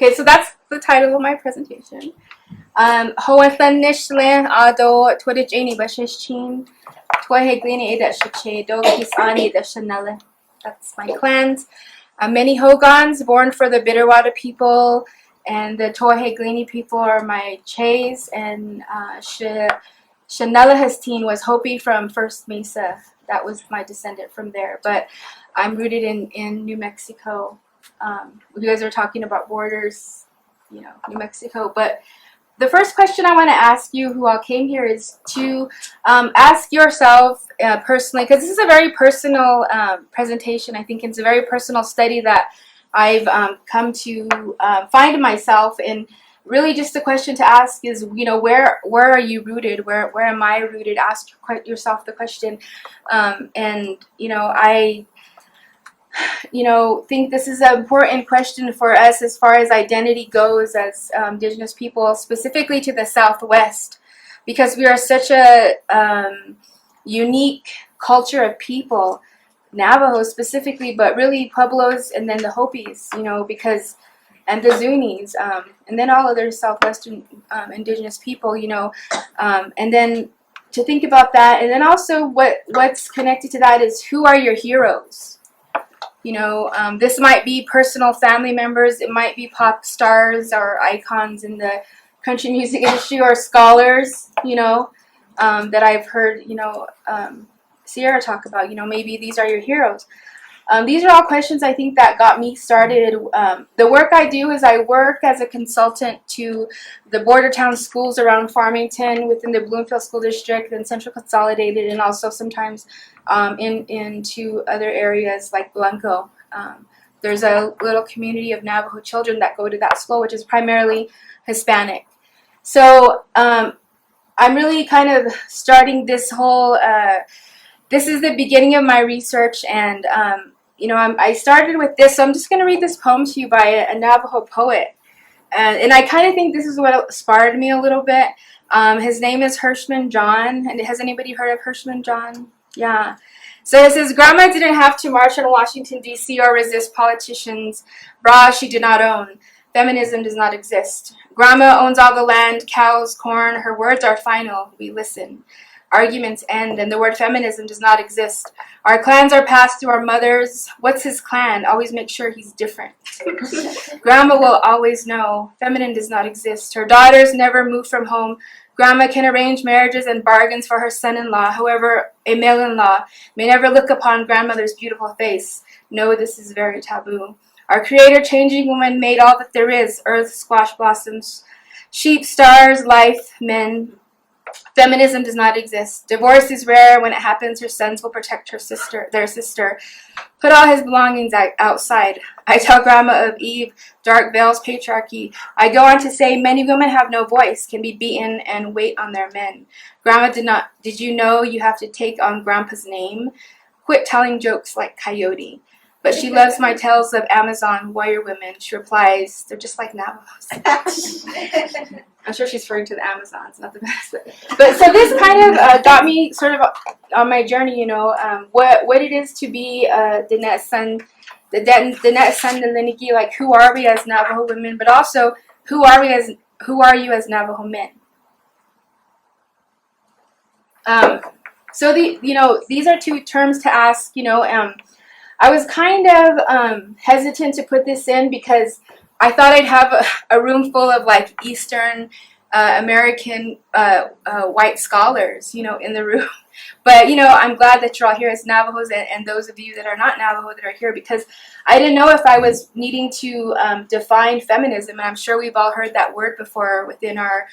Okay, so that's the title of my presentation. Hoathanish ado twidijani bashishchin twaheglini edashache do kisani dashanele. That's my clans. Many Hogans born for the Bitterwater people, and the Toheglini people are my Chays, and Shanella Hasteen was Hopi from First Mesa. That was my descendant from there, but I'm rooted in New Mexico. You guys are talking about borders, you know, New Mexico, but the first question I want to ask you who all came here is to ask yourself personally, because this is a very personal presentation. I think it's a very personal study that I've come to find myself, and really just the question to ask is, you know, where are you rooted? Where am I rooted? Ask yourself the question. And, you know, I think this is an important question for us as far as identity goes as Indigenous people, specifically to the Southwest, because we are such a unique culture of people, Navajo specifically, but really Pueblos and then the Hopis, you know, because, and the Zunis, and then all other Southwestern Indigenous people, you know, and then to think about that, and then also what's connected to that is, who are your heroes? You know, this might be personal family members, it might be pop stars or icons in the country music industry, or scholars, you know, that I've heard, you know, Sierra talk about, you know, maybe these are your heroes. These are all questions I think that got me started. The work I do is I work as a consultant to the border town schools around Farmington within the Bloomfield School District and Central Consolidated, and also sometimes into other areas like Blanco. There's a little community of Navajo children that go to that school, which is primarily Hispanic. So I'm really kind of starting this whole, this is the beginning of my research, and you know, I started with this, so I'm just going to read this poem to you by a Navajo poet. And I kind of think this is what inspired me a little bit. His name is Hirschman John. And has anybody heard of Hirschman John? Yeah. So it says, Grandma didn't have to march on Washington, D.C. or resist politicians. Bra she did not own. Feminism does not exist. Grandma owns all the land, cows, corn. Her words are final. We listen. Arguments end, and the word feminism does not exist. Our clans are passed through our mothers. What's his clan? Always make sure he's different. Grandma will always know. Feminine does not exist. Her daughters never move from home. Grandma can arrange marriages and bargains for her son-in-law. However, a male-in-law may never look upon grandmother's beautiful face. No, this is very taboo. Our creator, changing woman, made all that there is. Earth, squash blossoms, sheep, stars, life, men. Feminism does not exist. Divorce is rare. When it happens, her sons will protect their sister. Put all his belongings outside. I tell Grandma of Eve, dark veils, patriarchy. I go on to say, many women have no voice, can be beaten, and wait on their men. Grandma did you know you have to take on Grandpa's name? Quit telling jokes like Coyote. But she loves my tales of Amazon warrior women. She replies, they're just like Navajos. I'm sure she's referring to the Amazons, not the best. But so this kind of got me sort of on my journey, you know, what it is to be Diné son, the Diné son, the Leniki, like who are we as Navajo women, but also who are you as Navajo men? So these are two terms to ask, you know. I was kind of hesitant to put this in because I thought I'd have a room full of like Eastern American white scholars, you know, in the room. But, you know, I'm glad that you're all here as Navajos, and those of you that are not Navajo that are here, because I didn't know if I was needing to define feminism, and I'm sure we've all heard that word before within our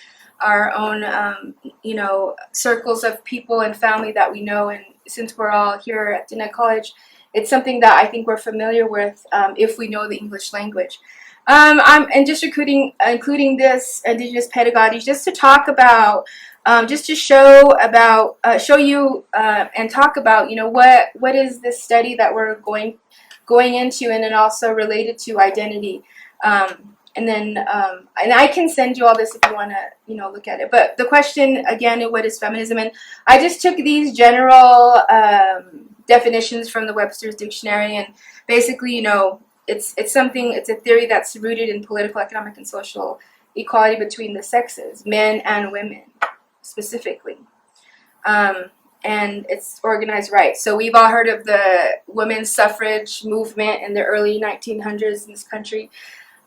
own, you know, circles of people and family that we know. And since we're all here at Diné College, it's something that I think we're familiar with if we know the English language. I'm just including this Indigenous pedagogy just to talk about, just to show you and talk about, you know, what is this study that we're going into, and then also related to identity. And then and I can send you all this if you want to, you know, look at it. But the question again, what is feminism? And I just took these general definitions from the Webster's Dictionary, and basically, you know, it's a theory that's rooted in political, economic, and social equality between the sexes, men and women specifically. And it's organized right. So we've all heard of the women's suffrage movement in the early 1900s in this country.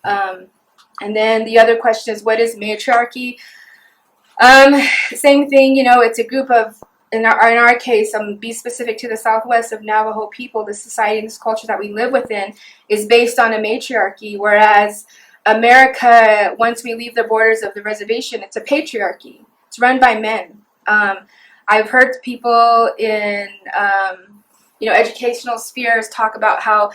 And then the other question is, what is matriarchy? Same thing, you know, it's a group of, in our case, be specific to the Southwest of Navajo people, the society and this culture that we live within is based on a matriarchy, whereas America, once we leave the borders of the reservation, it's a patriarchy. It's run by men. I've heard people in, you know, educational spheres talk about how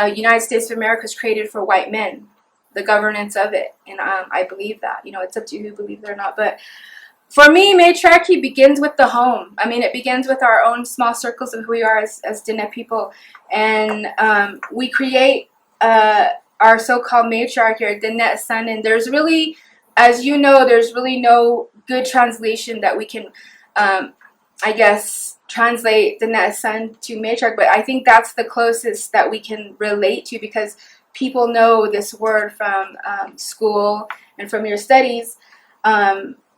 United States of America is created for white men, the governance of it, and I believe that. You know, it's up to you who believe it or not, but for me, matriarchy begins with the home. I mean, it begins with our own small circles of who we are as Diné people, and we create our so-called matriarchy or Diné son, and there's really, as you know, there's really no good translation that we can, I guess, translate Diné son to matriarch, but I think that's the closest that we can relate to, because people know this word from school and from your studies,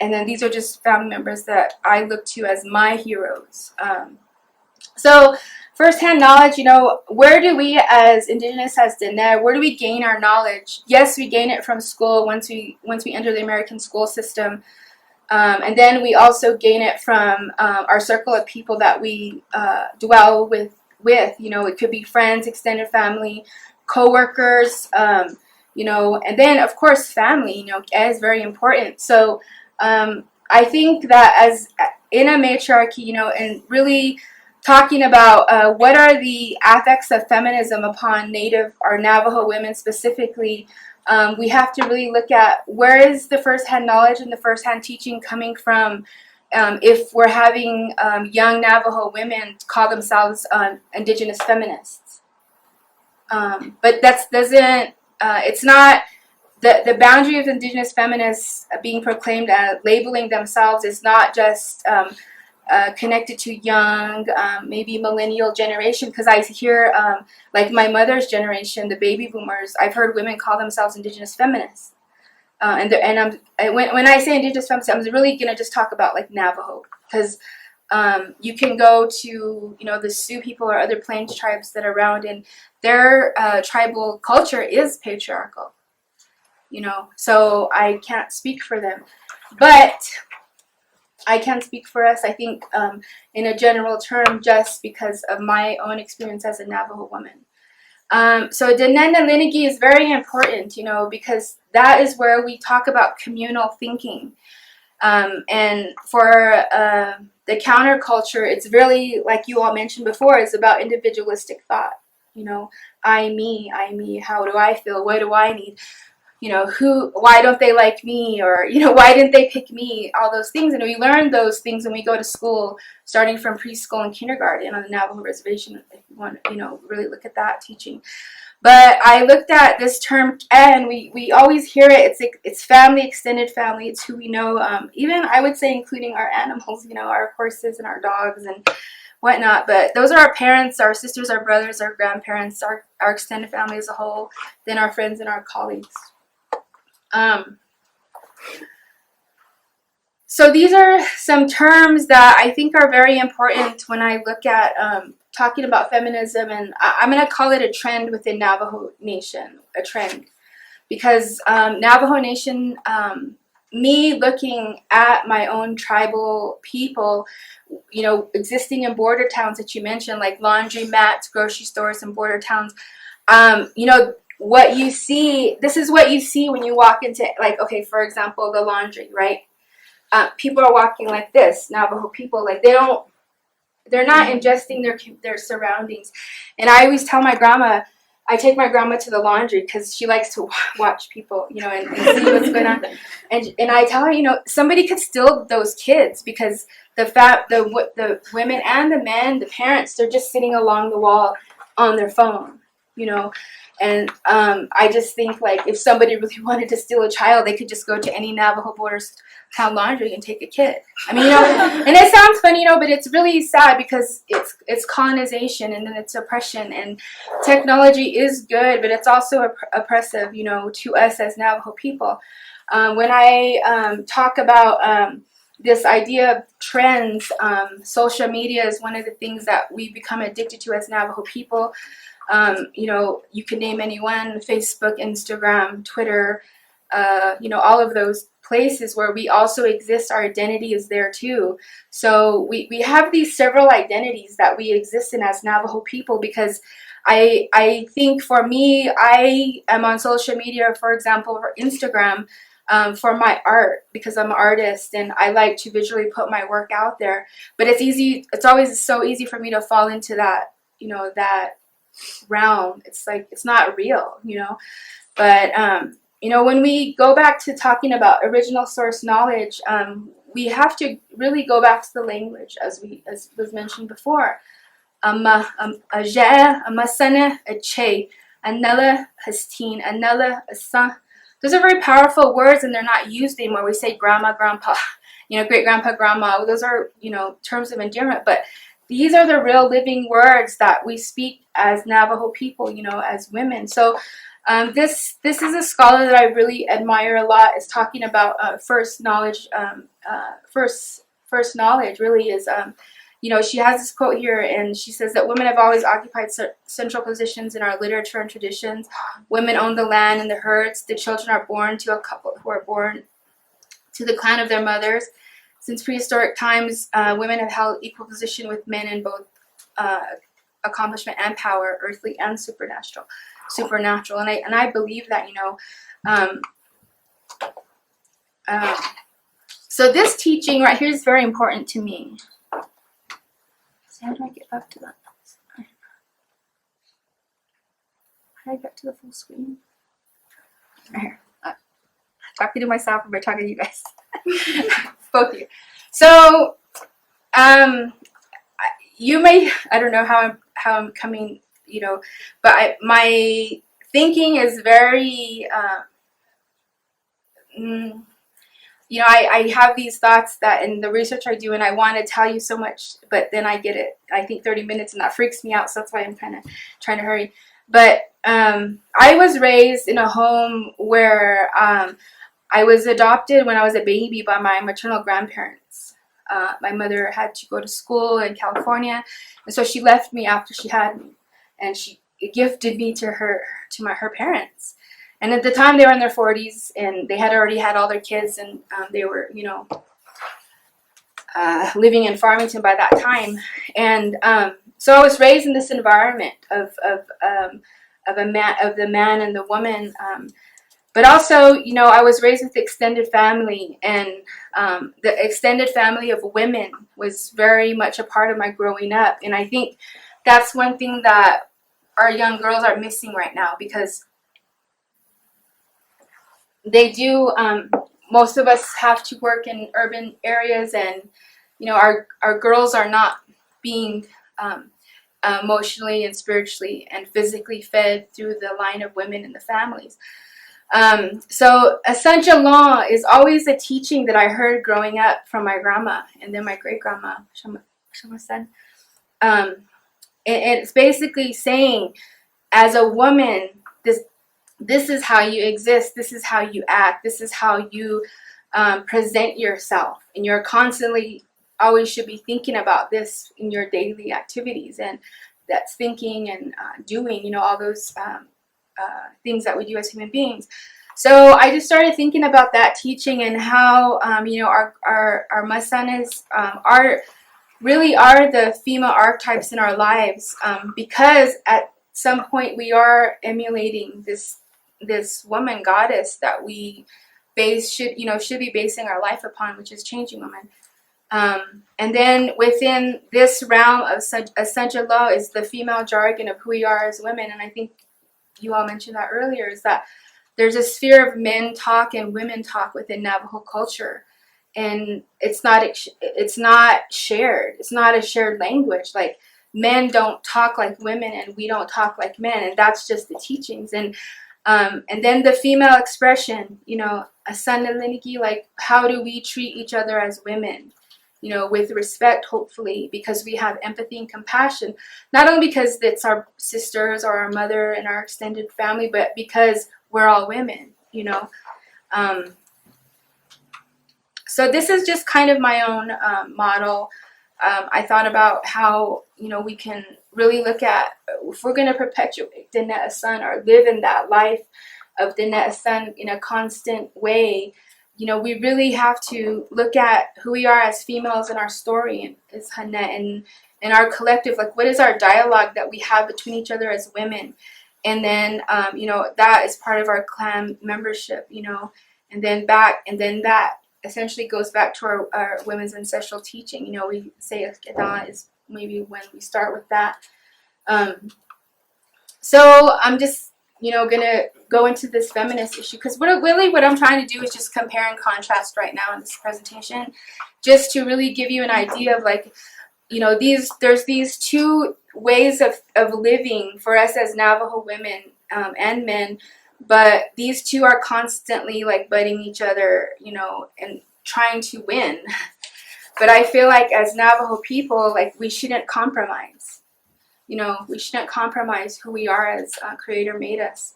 and then these are just family members that I look to as my heroes. So firsthand knowledge, you know, where do we as Indigenous, as Diné, where do we gain our knowledge? Yes, we gain it from school once we enter the American school system. And then we also gain it from our circle of people that we dwell with. You know, it could be friends, extended family, co-workers, you know, and then of course family, you know, is very important. So I think that as in a matriarchy, you know, and really talking about what are the affects of feminism upon Native or Navajo women specifically, we have to really look at where is the first-hand knowledge and the first-hand teaching coming from. If we're having young Navajo women call themselves Indigenous feminists, but that doesn't. It's not the boundary of Indigenous feminists being proclaimed as labeling themselves is not just connected to young, maybe millennial generation, because I hear like my mother's generation, the baby boomers, I've heard women call themselves Indigenous feminists. When I say Indigenous feminists, I'm really going to just talk about like Navajo, because you can go to, you know, the Sioux people or other Plains tribes that are around, and their tribal culture is patriarchal, you know, so I can't speak for them, but I can speak for us, I think, in a general term, just because of my own experience as a Navajo woman. So Diné lineage is very important, you know, because that is where we talk about communal thinking. And for the counterculture, it's really, like you all mentioned before, it's about individualistic thought. You know, I, me, how do I feel? What do I need? You know, why don't they like me? Or, you know, why didn't they pick me? All those things. And we learn those things when we go to school, starting from preschool and kindergarten on the Navajo reservation, if you want to, you know, really look at that teaching. But I looked at this term, and we always hear it. It's family, extended family. It's who we know. Even I would say, including our animals. You know, our horses and our dogs and whatnot. But those are our parents, our sisters, our brothers, our grandparents, our extended family as a whole. Then our friends and our colleagues. So these are some terms that I think are very important when I look at talking about feminism, and I'm going to call it a trend within Navajo Nation, a trend, because Navajo Nation, me looking at my own tribal people, you know, existing in border towns that you mentioned, like laundromats, grocery stores, and border towns, you know, what you see, this is what you see when you walk into, like, okay, for example, the laundry, right? People are walking like this, Navajo people, like they're not ingesting their surroundings. And I always tell my grandma, I take my grandma to the laundry because she likes to watch people, you know, and see what's going on. And I tell her, you know, somebody could steal those kids, because the women and the men, the parents, they're just sitting along the wall on their phone, you know. And I just think, like, if somebody really wanted to steal a child, they could just go to any Navajo Borders Town Laundry and take a kid. I mean, and it sounds funny, but it's really sad because it's colonization and then it's oppression. And technology is good, but it's also oppressive, to us as Navajo people. When I talk about this idea of trends, social media is one of the things that we become addicted to as Navajo people. You can name anyone: Facebook, Instagram, Twitter, all of those places where we also exist. Our identity is there too. So we have these several identities that we exist in as Navajo people, because I think for me, I am on social media, for example, for Instagram, for my art, because I'm an artist and I like to visually put my work out there. But it's always so easy for me to fall into that, that realm. It's like, it's not real, but when we go back to talking about original source knowledge, we have to really go back to the language, as was mentioned before. Ajeh, amasane, ache, anela, hastin, anela, asan. Those are very powerful words, and they're not used anymore. We say grandma, grandpa, great grandpa, grandma. Those are, terms of endearment, but these are the real living words that we speak as Navajo people, as women. So this is a scholar that I really admire a lot. Is talking about first knowledge. First knowledge really is, she has this quote here, and she says that women have always occupied central positions in our literature and traditions. Women own the land and the herds. The children are born to a couple who are born to the clan of their mothers. Since prehistoric times, women have held equal position with men in both accomplishment and power, earthly and supernatural. And I believe that, so this teaching right here is very important to me. So how do I get back to that? How do I get to the full screen? Right here. Talking to myself or talking to you guys? Both of you. So, you may, I don't know how I'm coming, but my thinking is very, I have these thoughts that in the research I do, and I want to tell you so much, but then I get it, I think 30 minutes, and that freaks me out, so that's why I'm kind of trying to hurry. But I was raised in a home where I was adopted when I was a baby by my maternal grandparents. My mother had to go to school in California, and so she left me after she had me, and she gifted me to her parents. And at the time, they were in their 40s, and they had already had all their kids, and they were, living in Farmington by that time. And so I was raised in this environment of the man and the woman. But also, I was raised with the extended family, and the extended family of women was very much a part of my growing up. And I think that's one thing that our young girls are missing right now, because they do, most of us have to work in urban areas, and, our girls are not being emotionally and spiritually and physically fed through the line of women in the families. So Asdzaa law is always a teaching that I heard growing up from my grandma, and then my great grandma, Shama said. It's basically saying, as a woman, this is how you exist, this is how you act, this is how you present yourself, and you're constantly always should be thinking about this in your daily activities, and that's thinking and doing, all those things that we do as human beings. So I just started thinking about that teaching, and how our masanas really are the female archetypes in our lives, because at some point we are emulating this woman goddess that we should be basing our life upon, which is changing women. And then within this realm of Asdzaa law is the female jargon of who we are as women. And I think you all mentioned that earlier, is that there's a sphere of men talk and women talk within Navajo culture, and it's not shared. It's not a shared language. Like, men don't talk like women and we don't talk like men, and that's just the teachings. And then the female expression, you know, asandaliniki, like how do we treat each other as women, you know, with respect, hopefully, because we have empathy and compassion, not only because it's our sisters or our mother and our extended family, but because we're all women, you know. So this is just kind of my own model. I thought about how, you know, we can really look at, if we're going to perpetuate Diné Assan or live in that life of Diné Assan in a constant way, you know, we really have to look at who we are as females in our story and as Hannah and our collective, like what is our dialogue that we have between each other as women. And then, you know, that is part of our clan membership, you know, and then that essentially goes back to our women's ancestral teaching. You know, we say Asdzaa is maybe when we start with that. So I'm just, you know, gonna go into this feminist issue, because what I'm trying to do is just compare and contrast right now in this presentation, just to really give you an idea of, like, you know, there's these two ways of living for us as Navajo women and men, but these two are constantly like butting each other, you know, and trying to win. But I feel like as Navajo people, like, we shouldn't compromise. You know, we shouldn't compromise who we are as Creator made us.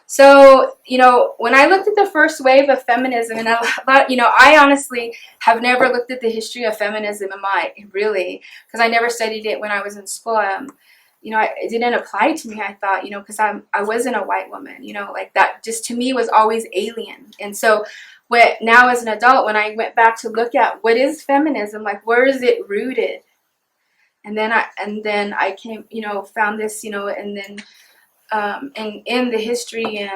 So, you know, when I looked at the first wave of feminism, and you know, I honestly have never looked at the history of feminism really, because I never studied it when I was in school. You know, it didn't apply to me, I thought, you know, because I wasn't a white woman, you know, like that just to me was always alien. And so now as an adult, when I went back to look at what is feminism, like, where is it rooted? And then I came, you know, found this, you know, and then and in the history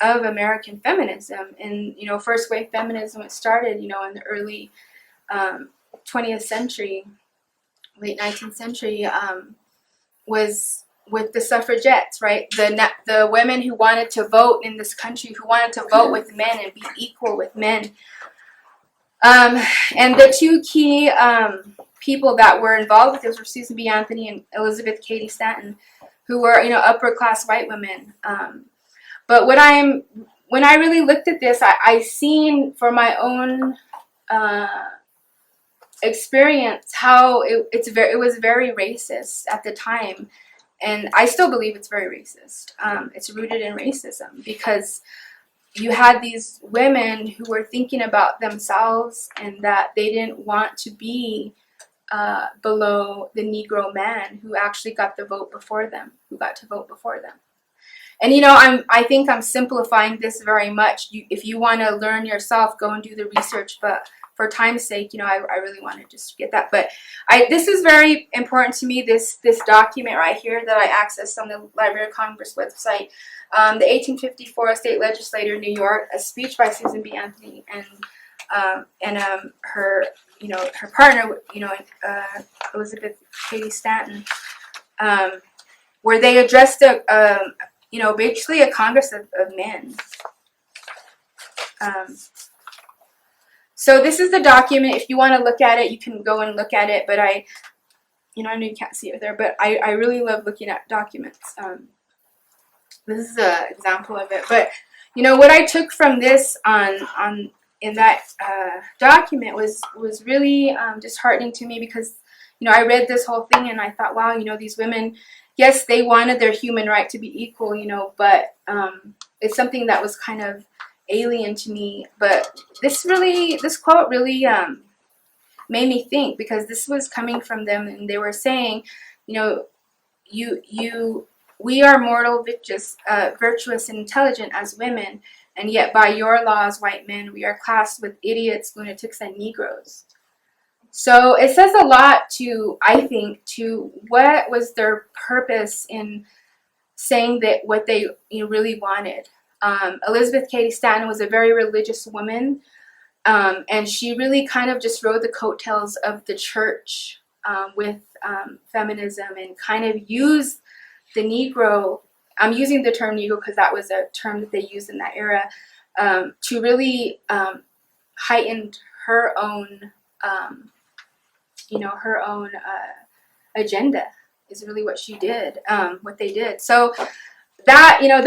of American feminism, and, you know, first wave feminism, it started, you know, in the early 20th century, late 19th century, was with the suffragettes, right? The women who wanted to vote in this country, who wanted to vote with men and be equal with men. And the two key people that were involved with this were Susan B. Anthony and Elizabeth Cady Stanton, who were, you know, upper class white women. But when I really looked at this, I seen for my own experience how it was very racist at the time, and I still believe it's very racist. It's rooted in racism, because you had these women who were thinking about themselves and that they didn't want to be below the Negro man who actually got the vote before them, who got to vote before them. And, you know, I think I'm simplifying this very much. If you want to learn yourself, go and do the research. But for time's sake, you know, I really want to just get that. But this is very important to me, this document right here that I accessed on the Library of Congress website. The 1854 state legislator in New York, a speech by Susan B. Anthony and her, you know, her partner, you know, Elizabeth Cady Stanton, where they addressed you know, basically a Congress of men. So this is the document. If you want to look at it, you can go and look at it. But you know, I know you can't see it there, but I really love looking at documents. This is an example of it. But, you know, what I took from this in that document was really disheartening to me, because, you know, I read this whole thing and I thought, wow, you know, these women, yes, they wanted their human right to be equal, you know, but it's something that was kind of alien to me. But this quote really made me think, because this was coming from them, and they were saying, you know, we are mortal, virtuous and intelligent as women, and yet by your laws, white men, we are classed with idiots, lunatics, and Negroes. So it says a lot to, I think, to what was their purpose in saying that what they, you know, really wanted. Elizabeth Cady Stanton was a very religious woman, and she really kind of just rode the coattails of the church with feminism, and kind of used the Negro, I'm using the term Negro because that was a term that they used in that era, to really heighten her own, you know, her own agenda is really what she did, what they did. So that, you know,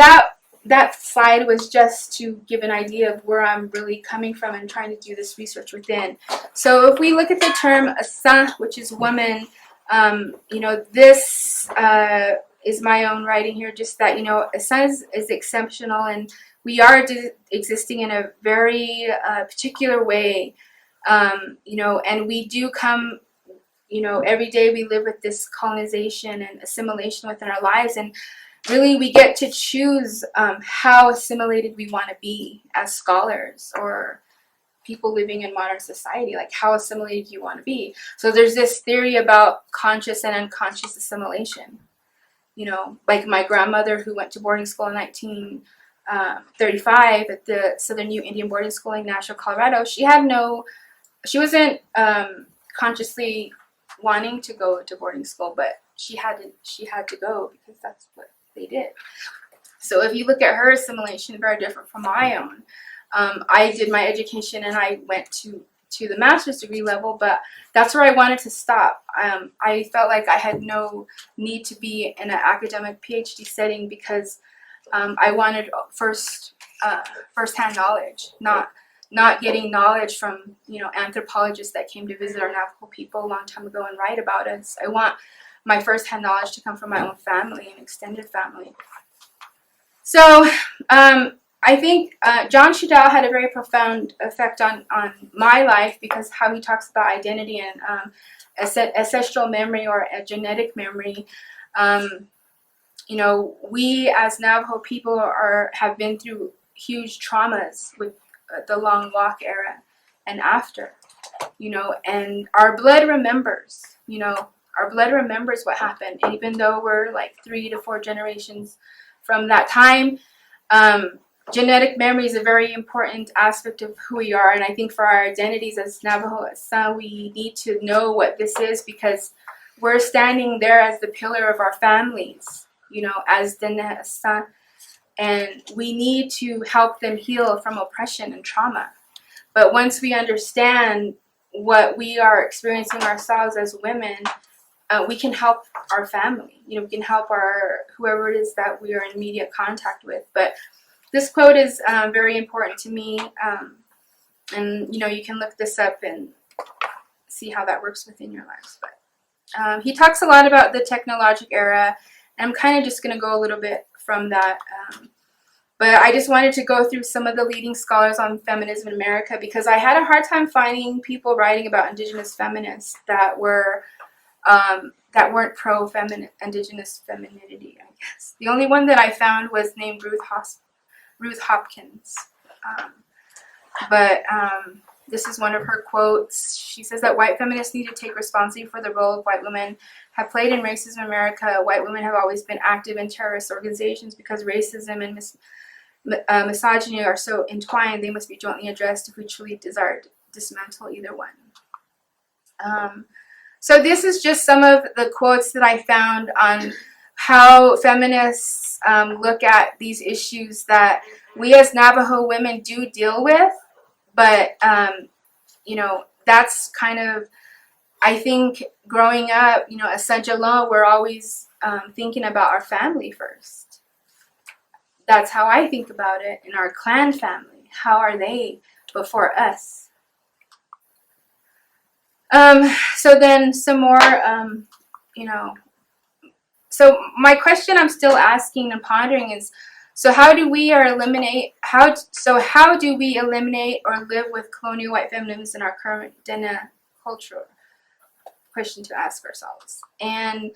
that slide was just to give an idea of where I'm really coming from and trying to do this research within. So if we look at the term Asdzaa, which is woman, you know, this is my own writing here, just that, you know, Asdzaa is exceptional, and we are existing in a very particular way, you know, and we do come, you know, every day we live with this colonization and assimilation within our lives, and really we get to choose how assimilated we want to be as scholars or people living in modern society. Like, how assimilated you want to be. So there's this theory about conscious and unconscious assimilation. You know, like my grandmother, who went to boarding school in 1935 at the Southern New Indian Boarding School in Nashville, Colorado. She wasn't consciously wanting to go to boarding school, but she had to go because that's what they did. So if you look at her assimilation, very different from my own. I did my education and I went to the master's degree level, but that's where I wanted to stop. I felt like I had no need to be in an academic PhD setting because I wanted first-hand knowledge, not getting knowledge from, you know, anthropologists that came to visit our Navajo people a long time ago and write about us. I want my first-hand knowledge to come from my own family and extended family. So I think John Shadal had a very profound effect on my life because how he talks about identity and ancestral memory or a genetic memory. You know, we as Navajo people have been through huge traumas with the Long Walk era and after, you know, and our blood remembers, you know, our blood remembers what happened. And even though we're like 3 to 4 generations from that time, genetic memory is a very important aspect of who we are. And I think for our identities as Navajo, Asdzaa, we need to know what this is because we're standing there as the pillar of our families, you know, as Diné, Asdzaa, and we need to help them heal from oppression and trauma. But once we understand what we are experiencing ourselves as women, we can help our family. You know, we can help whoever it is that we are in immediate contact with. But this quote is very important to me, and you know, you can look this up and see how that works within your lives. But he talks a lot about the technologic era, and I'm kind of just going to go a little bit from that. But I just wanted to go through some of the leading scholars on feminism in America because I had a hard time finding people writing about indigenous feminists that weren't pro-indigenous femininity, I guess. The only one that I found was named Ruth Hopkins. This is one of her quotes. She says that white feminists need to take responsibility for the role of white women have played in racism in America. White women have always been active in terrorist organizations because racism and misogyny are so entwined. They must be jointly addressed if we truly desire to dismantle either one. So this is just some of the quotes that I found on how feminists look at these issues that we as Navajo women do deal with. But, you know, that's kind of, I think, growing up, you know, as Asdzaa, we're always thinking about our family first. That's how I think about it in our clan family. How are they before us? So then some more, you know, so my question I'm still asking and pondering is, so how do we eliminate or live with colonial white feminism in our current Diné culture? Question to ask ourselves. And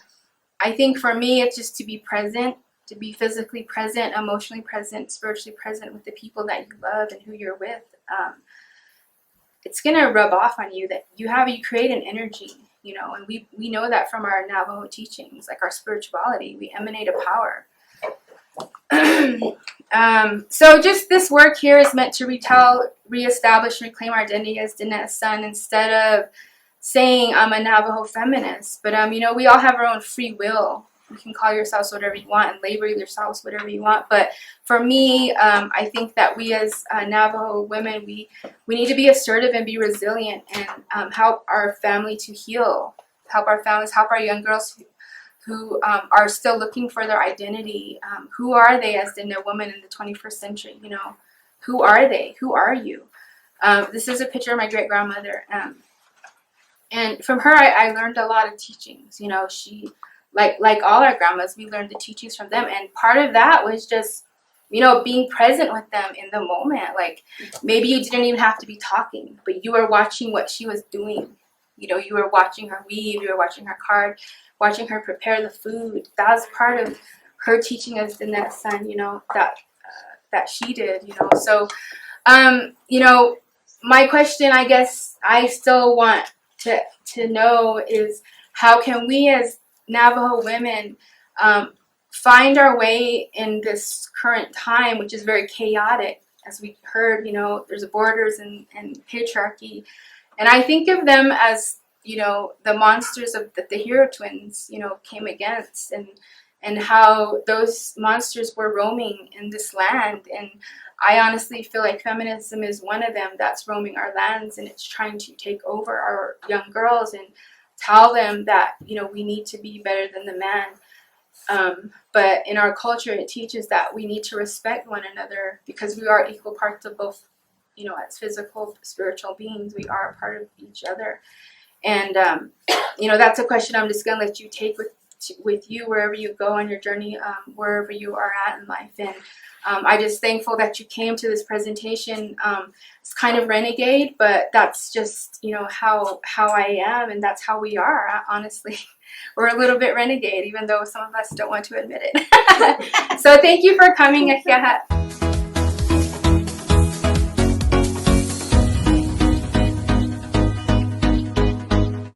I think for me, it's just to be present, to be physically present, emotionally present, spiritually present with the people that you love and who you're with. It's gonna rub off on you that you create an energy, you know, and we know that from our Navajo teachings, like our spirituality, we emanate a power. So just this work here is meant to reestablish and reclaim our identity as Diné Asdzaa instead of saying I'm a Navajo feminist. But you know, we all have our own free will. You can call yourselves whatever you want and label yourselves whatever you want. But for me, I think that we as Navajo women, we need to be assertive and be resilient and help our family to heal our families, help our young girls who are still looking for their identity. Who are they as Diné woman in the 21st century? You know, who are they? Who are you? This is a picture of my great grandmother, and from her I learned a lot of teachings. You know, she like all our grandmas, we learned the teachings from them, and part of that was just, you know, being present with them in the moment. Like, maybe you didn't even have to be talking, but you were watching what she was doing. You know, you were watching her weave, you were watching her card, watching her prepare the food. That was part of her teaching us the next son, you know, that she did, you know. So, you know, my question, I guess, I still want to know is, how can we as Navajo women find our way in this current time, which is very chaotic? As we heard, you know, there's borders and patriarchy. And I think of them as, you know, the monsters of that the hero twins, you know, came against, and how those monsters were roaming in this land. And I honestly feel like feminism is one of them that's roaming our lands, and it's trying to take over our young girls and tell them that, you know, we need to be better than the man. But in our culture, it teaches that we need to respect one another, because we are equal parts of both, you know, as physical, spiritual beings. We are a part of each other. And, you know, that's a question I'm just going to let you take with you wherever you go on your journey, wherever you are at in life. And I'm just thankful that you came to this presentation. It's kind of renegade, but that's just, you know, how I am, and that's how we are, honestly. We're a little bit renegade, even though some of us don't want to admit it. So thank you for coming, Akiahat.